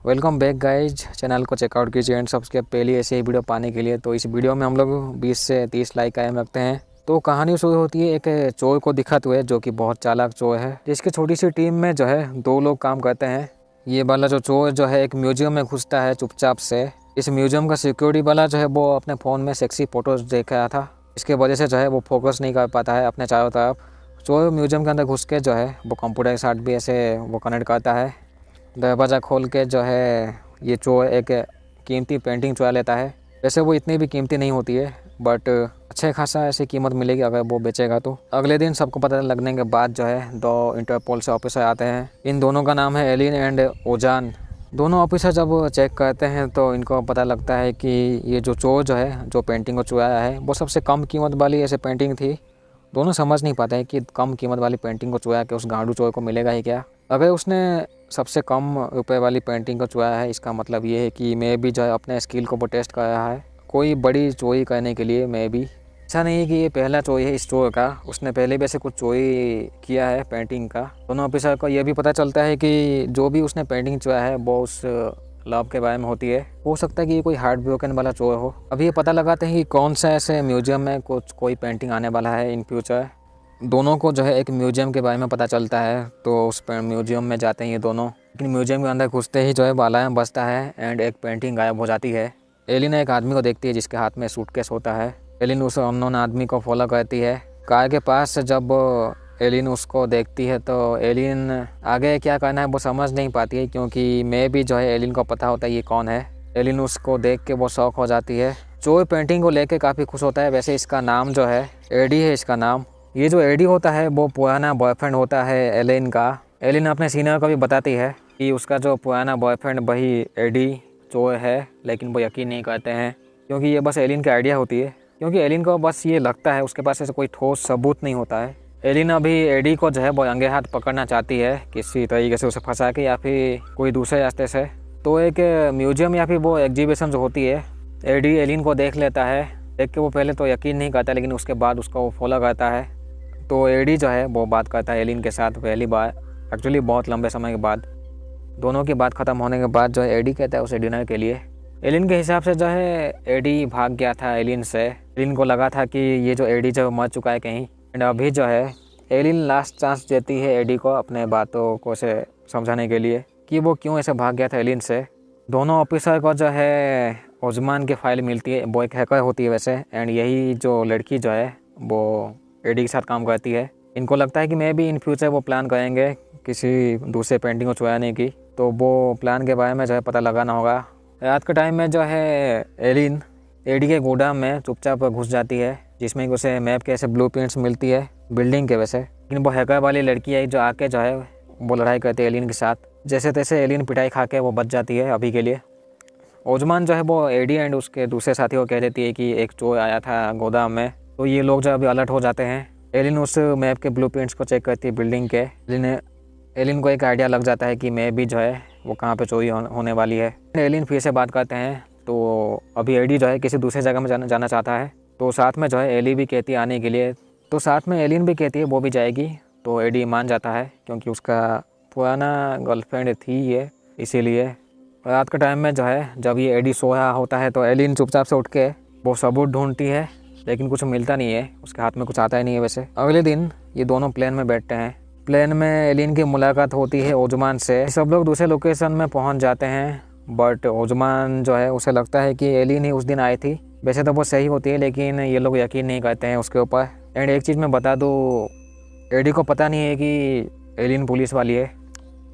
Welcome back guys. Channel को checkout कीजिए and subscribe पहले ऐसे ही वीडियो पाने के लिए। तो इस वीडियो में हम लोग 20 से 30 लाइक कायम रखते हैं। तो कहानी शुरू होती है एक चोर को दिखाते हुए, जो कि बहुत चालाक चोर है, जिसकी छोटी सी टीम में जो है 2 लोग काम करते हैं। ये वाला जो चोर जो है एक म्यूजियम में घुसता है चुपचाप से। इस म्यूजियम का सिक्योरिटी वाला जो है वो अपने फ़ोन में सेक्सी फोटोज देख रहा था। इसके वजह से जो है वो फोकस नहीं कर पाता है अपने चारों तरफ। चोर म्यूजियम के अंदर घुस के जो है वो कंप्यूटर के साथ भी ऐसे वो कनेक्ट करता है। दरवाज़ा खोल के जो है ये चोर एक कीमती पेंटिंग चुरा लेता है। वैसे वो इतनी भी कीमती नहीं होती है, बट अच्छे खासा ऐसी कीमत मिलेगी अगर वो बेचेगा तो। अगले दिन सबको पता लगने के बाद जो है 2 इंटरपोल से ऑफिसर आते हैं। इन दोनों का नाम है एलिन एंड ओजान। दोनों ऑफिसर जब चेक करते हैं तो इनको पता लगता है कि ये जो चोर जो है जो पेंटिंग को चुराया है वो सबसे कम कीमत वाली ऐसे पेंटिंग थी। दोनों समझ नहीं पाते हैं कि कम कीमत वाली पेंटिंग को चुरा के उस गांडू चोर को मिलेगा ही क्या। अगर उसने सबसे कम रुपए वाली पेंटिंग को चुराया है, इसका मतलब ये है कि मैं भी जो है अपने स्किल को वो टेस्ट कर रहा है कोई बड़ी चोरी करने के लिए। मैं भी ऐसा नहीं है कि ये पहला चोरी है इस चोर का, उसने पहले भी ऐसे कुछ चोरी किया है पेंटिंग का। दोनों ऑफिसर को ये भी पता चलता है कि जो भी उसने पेंटिंग चुराया है वो उस लव के बारे में होती है। हो सकता है कि ये कोई हार्ट ब्रोकन वाला चोर हो। अभी ये पता लगाते हैं कि कौन सा ऐसे म्यूजियम में कोई पेंटिंग आने वाला है इन फ्यूचर। दोनों को जो है एक म्यूजियम के बारे में पता चलता है, तो उस म्यूजियम में जाते हैं ये दोनों। लेकिन म्यूजियम के अंदर घुसते ही जो है अलार्म बजता है एंड एक पेंटिंग गायब हो जाती है। एलिन एक आदमी को देखती है जिसके हाथ में सूटकेस होता है। एलिन उस अननोन आदमी को फॉलो करती है। कार के पास से जब एलिन उसको देखती है तो एलिन आगे क्या करना है वो समझ नहीं पाती है, क्योंकि मैं भी जो है एलिन को पता होता है ये कौन है। एलिन उसको देख के वो शौक हो जाती है। चोर पेंटिंग को लेके काफ़ी खुश होता है। वैसे इसका नाम जो है एडी है इसका नाम। ये जो एडी होता है वो पुराना बॉयफ्रेंड होता है एलिन का। एलिन अपने सीनियर को भी बताती है कि उसका जो पुराना बॉयफ्रेंड वही एडी चोर है, लेकिन वो यकीन नहीं करते हैं क्योंकि ये बस एलिन की आइडिया होती है। क्योंकि एलिन को बस ये लगता है, उसके पास ऐसे कोई ठोस सबूत नहीं होता है। एलिन अभी एडी को जो है वो अंगे हाथ पकड़ना चाहती है, किसी तरीके से उसे फंसा के या फिर कोई दूसरे रास्ते से। तो एक म्यूजियम या फिर वो एग्जीबिशन जो होती है, एडी एलिन को देख लेता है। देख के वो पहले तो यकीन नहीं करता, लेकिन उसके बाद उसका वो फॉलो करता है। तो एडी जो है वो बात करता है एलिन के साथ पहली बार, एक्चुअली बहुत लंबे समय के बाद। दोनों की बात ख़त्म होने के बाद जो है एडी कहता है उसे डिनर के लिए। एलिन के हिसाब से जो है एडी भाग गया था एलिन से। एलिन को लगा था कि ये जो एडी जो मर चुका है कहीं, एंड अभी जो है एलिन लास्ट चांस देती है एडी को अपने बातों को से समझाने के लिए कि वो क्यों ऐसे भाग गया था एलिन से। दोनों ऑफिसर को जो है ओजमान की फाइल मिलती है, वो एक हैकर होती है वैसे, एंड यही जो लड़की जो है वो एडी के साथ काम करती है। इनको लगता है कि मैं भी इन फ्यूचर वो प्लान करेंगे किसी दूसरे पेंटिंग को चुराने की, तो वो प्लान के बारे में जो है पता लगाना होगा। रात के टाइम में जो है एलिन एडी के गोदाम में चुपचाप घुस जाती है, जिसमें उसे मैप के ऐसे ब्लूप्रिंट्स मिलती है बिल्डिंग के वैसे। लेकिन वो हैकर वाली लड़की है जो आके जो है वो लड़ाई करती है एलिन के साथ। जैसे तैसे एलिन पिटाई खा के वो बच जाती है अभी के लिए। ओजमान जो है वो एडी एंड उसके दूसरे साथी को कह देती है कि एक चोर आया था गोदाम में। तो ये लोग जो अभी अलर्ट हो जाते हैं। एलिन उस मैप के ब्लूप्रिंट्स को चेक करती है बिल्डिंग के। एलिन को एक आइडिया लग जाता है कि मैं भी जो है वो कहाँ पे चोरी होने वाली है। एलिन फिर से बात करते हैं। तो अभी एडी जो है किसी दूसरे जगह में जाना चाहता है, तो साथ में जो है एली भी कहती है आने के लिए। तो साथ में एलिन भी कहती है वो भी जाएगी। तो एडी मान जाता है क्योंकि उसका पुराना गर्लफ्रेंड थी ये, इसीलिए। रात के टाइम में जो है जब ये एडी सोया होता है तो एलिन चुपचाप से उठ के वो सबूत ढूंढती है, लेकिन कुछ मिलता नहीं है। उसके हाथ में कुछ आता ही नहीं है वैसे। अगले दिन ये दोनों प्लेन में बैठते हैं। प्लेन में एलिन की मुलाकात होती है ओजमान से। सब लोग दूसरे लोकेशन में पहुंच जाते हैं, बट ओजमान जो है उसे लगता है कि एलिन ही उस दिन आई थी। वैसे तो वो सही होती है, लेकिन ये लोग यकीन नहीं करते हैं उसके ऊपर। एंड एक चीज़ मैं बता दूँ, एडी को पता नहीं है कि एलिन पुलिस वाली है।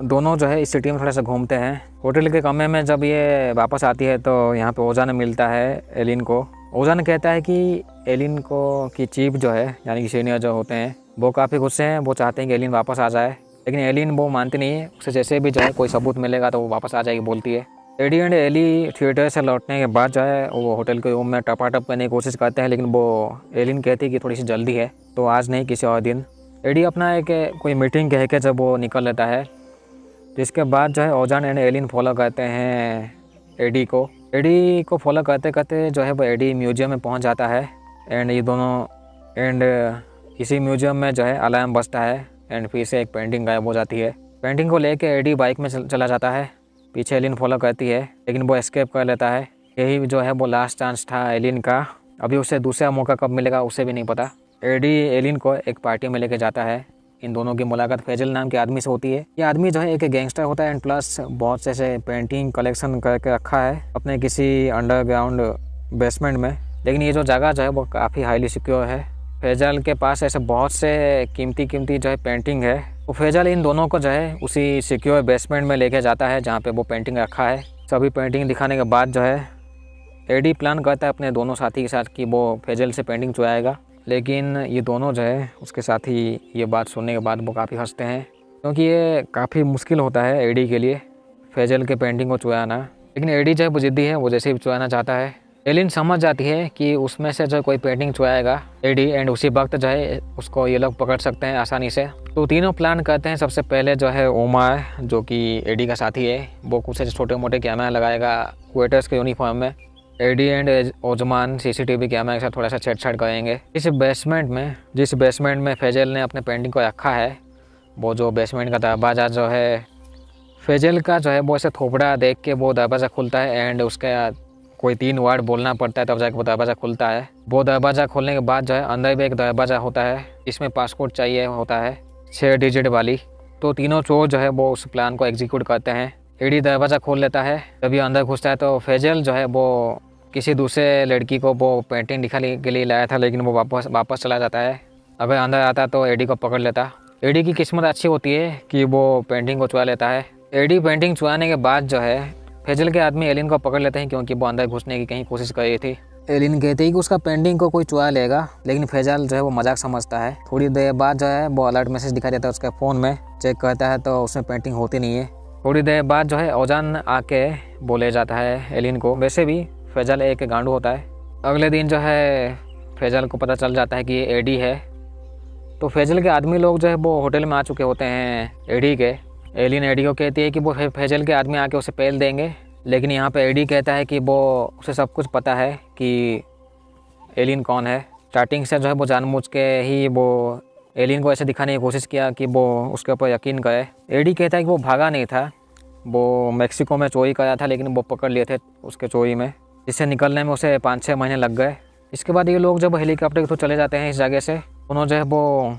दोनों जो है इस सिटी में थोड़ा सा घूमते हैं। होटल के कमरे में जब ये वापस आती है तो यहाँ पे ओजान मिलता है एलिन को। ओजान कहता है कि एलिन को की चीफ जो है यानी कि सीनियर जो होते हैं वो काफ़ी गुस्से हैं। वो चाहते हैं कि एलिन वापस आ जाए, लेकिन एलिन वो मानती नहीं है। उसे जैसे भी जो है कोई सबूत मिलेगा तो वो वापस आ जाएगी बोलती है। एडी एंड एली थिएटर से लौटने के बाद जो है वो होटल के रूम में टपाटप करने की कोशिश करते हैं, लेकिन वो एलिन कहती है कि थोड़ी सी जल्दी है तो आज नहीं किसी और दिन। एडी अपना एक कोई मीटिंग कह के जब वो निकल लेता है, जिसके बाद जो है ओजान एंड एलिन फॉलो करते हैं एडी को। एडी को फॉलो करते करते जो है वो एडी म्यूजियम में पहुंच जाता है। एंड ये दोनों इसी म्यूजियम में जो है अलार्म बजता है एंड फिर से एक पेंटिंग गायब हो जाती है। पेंटिंग को लेके एडी बाइक में चला जाता है। पीछे एलिन फॉलो करती है, लेकिन वो एस्केप कर लेता है। यही जो है वो लास्ट चांस था एलिन का। अभी उसे दूसरा मौका कब मिलेगा उसे भी नहीं पता। एडी एलिन को एक पार्टी में लेके जाता है। इन दोनों की मुलाकात फैजल नाम के आदमी से होती है। ये आदमी जो है एक गैंगस्टर होता है एंड प्लस बहुत से ऐसे पेंटिंग कलेक्शन करके रखा है अपने किसी अंडरग्राउंड बेसमेंट में। लेकिन ये जो जगह जो है वो काफ़ी हाईली सिक्योर है। फैजल के पास ऐसे बहुत से कीमती जो है पेंटिंग है। तो फैजल इन दोनों को जो है उसी सिक्योर बेसमेंट में लेके जाता है जहाँ पे वो पेंटिंग रखा है। सभी पेंटिंग दिखाने के बाद जो है एडी प्लान करता है अपने दोनों साथी के साथ कि वो फैजल से पेंटिंग चुराएगा। लेकिन ये दोनों जो है उसके साथी ये बात सुनने के बाद वो काफ़ी हंसते हैं, क्योंकि ये काफ़ी मुश्किल होता है एडी के लिए फैजल के पेंटिंग को चुराना। लेकिन एडी जो है वो ज़िद्दी है, वो जैसे भी चुराना चाहता है। एलिन समझ जाती है कि उसमें से जो कोई पेंटिंग चुराएगा एडी एंड उसी वक्त जो है उसको ये लोग पकड़ सकते हैं आसानी से। तो तीनों प्लान करते हैं। सबसे पहले जो है ओमार जो कि एडी का साथी है, वो कुछ ऐसे छोटे मोटे कैमरा लगाएगा वेटर्स के यूनिफॉर्म में। एडी एंड ओजमान सीसीटीवी कैमरा के साथ थोड़ा सा छेड़छाड़ करेंगे। जिस बेसमेंट में फैजल ने अपने पेंटिंग को रखा है, वो जो बेसमेंट का दरवाज़ा जो है फैजल का जो है वो ऐसे थोपड़ा देख के वो दरवाज़ा खुलता है एंड उसका कोई 3 वर्ड बोलना पड़ता है तब जाके वो दरवाज़ा खुलता है। वो दरवाज़ा खोलने के बाद जो है अंदर भी एक दरवाज़ा होता है, इसमें पासपोर्ट चाहिए होता है 6 डिजिट वाली। तो तीनों चोर जो है वो उस प्लान को एग्जीक्यूट करते हैं। एडी दरवाज़ा खोल लेता है, तभी अंदर घुसता है तो फैजल जो है वो किसी दूसरे लड़की को वो पेंटिंग दिखाने के लिए लाया था, लेकिन वो वापस चला जाता है। अगर अंदर आता तो एडी को पकड़ लेता। एडी की किस्मत अच्छी होती है कि वो पेंटिंग को चुरा लेता है। एडी पेंटिंग चुराने के बाद जो है फैजल के आदमी एलिन को पकड़ लेते हैं, क्योंकि वो अंदर घुसने की कहीं कोशिश कर रही थी। एलिन कहती है कि उसका पेंटिंग को कोई चुरा लेगा, लेकिन फैजल जो है वो मजाक समझता है। थोड़ी देर बाद जो है वो अलर्ट मैसेज दिखाई देता है उसके फ़ोन में। चेक करता है तो उसमें पेंटिंग होती नहीं है। थोड़ी देर बाद जो है ओजान आके बोले जाता है एलिन को। वैसे भी फैजल एक गांडू होता है। अगले दिन जो है फैजल को पता चल जाता है कि ये एडी है। तो फैजल के आदमी लोग जो है वो होटल में आ चुके होते हैं एडी के। एलिन एडी को कहती है कि वो फैजल के आदमी आके उसे पेल देंगे, लेकिन यहाँ पे एडी कहता है कि वो उसे सब कुछ पता है कि एलिन कौन है। स्टार्टिंग से जो है वो जानबूझ के ही वो एलिन को ऐसे दिखाने की कोशिश किया कि वो उसके ऊपर यकीन करे। एडी कहता है कि वो भागा नहीं था, वो मेक्सिको में चोरी कराया था, लेकिन वो पकड़ लिए थे उसके चोरी में, जिससे निकलने में उसे 5-6 महीने लग गए। इसके बाद ये लोग जब हेलीकॉप्टर के थ्रू चले जाते हैं इस जगह से, उन्होंने जो है वो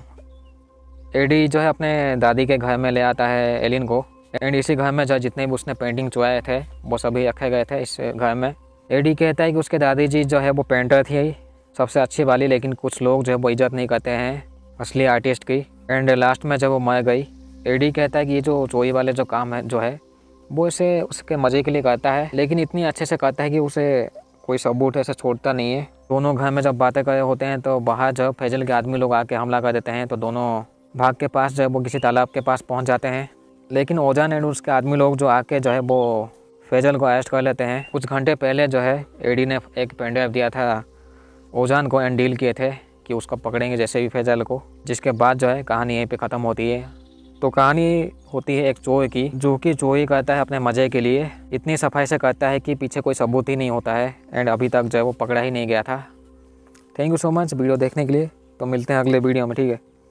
एडी जो है अपने दादी के घर में ले आता है एलिन को एंड इसी घर में जो जितने भी उसने पेंटिंग चुराए थे वो सभी रखे गए थे इस घर में। एडी कहता है कि उसके दादी जी जो है वो पेंटर थी सबसे अच्छी वाली, लेकिन कुछ लोग जो है वो इज्जत नहीं करते हैं असली आर्टिस्ट की एंड लास्ट में जब वो मर गई। एडी कहता है कि ये जो चोरी वाले जो काम है जो है वो इसे उसके मज़े के लिए करता है, लेकिन इतनी अच्छे से करता है कि उसे कोई सबूत ऐसे छोड़ता नहीं है। दोनों घर में जब बातें कर रहे होते हैं तो बाहर जब फैजल के आदमी लोग आके हमला कर देते हैं, तो दोनों भाग के पास जब वो किसी तालाब के पास पहुंच जाते हैं। लेकिन ओजान एंड उसके आदमी लोग जो आके जो है वो फैजल को अरेस्ट कर लेते हैं। कुछ घंटे पहले जो है एडी ने एक पेन ड्राइव दिया था ओजान को एंड डील किए थे कि उसको पकड़ेंगे जैसे भी फैजल को, जिसके बाद जो है कहानी यहीं पे ख़त्म होती है। तो कहानी होती है एक चोर की जो कि चोरी करता है अपने मज़े के लिए, इतनी सफाई से करता है कि पीछे कोई सबूत ही नहीं होता है एंड अभी तक जो है वो पकड़ा ही नहीं गया था। Thank you so much video देखने के लिए। तो मिलते हैं अगले वीडियो में, ठीक है।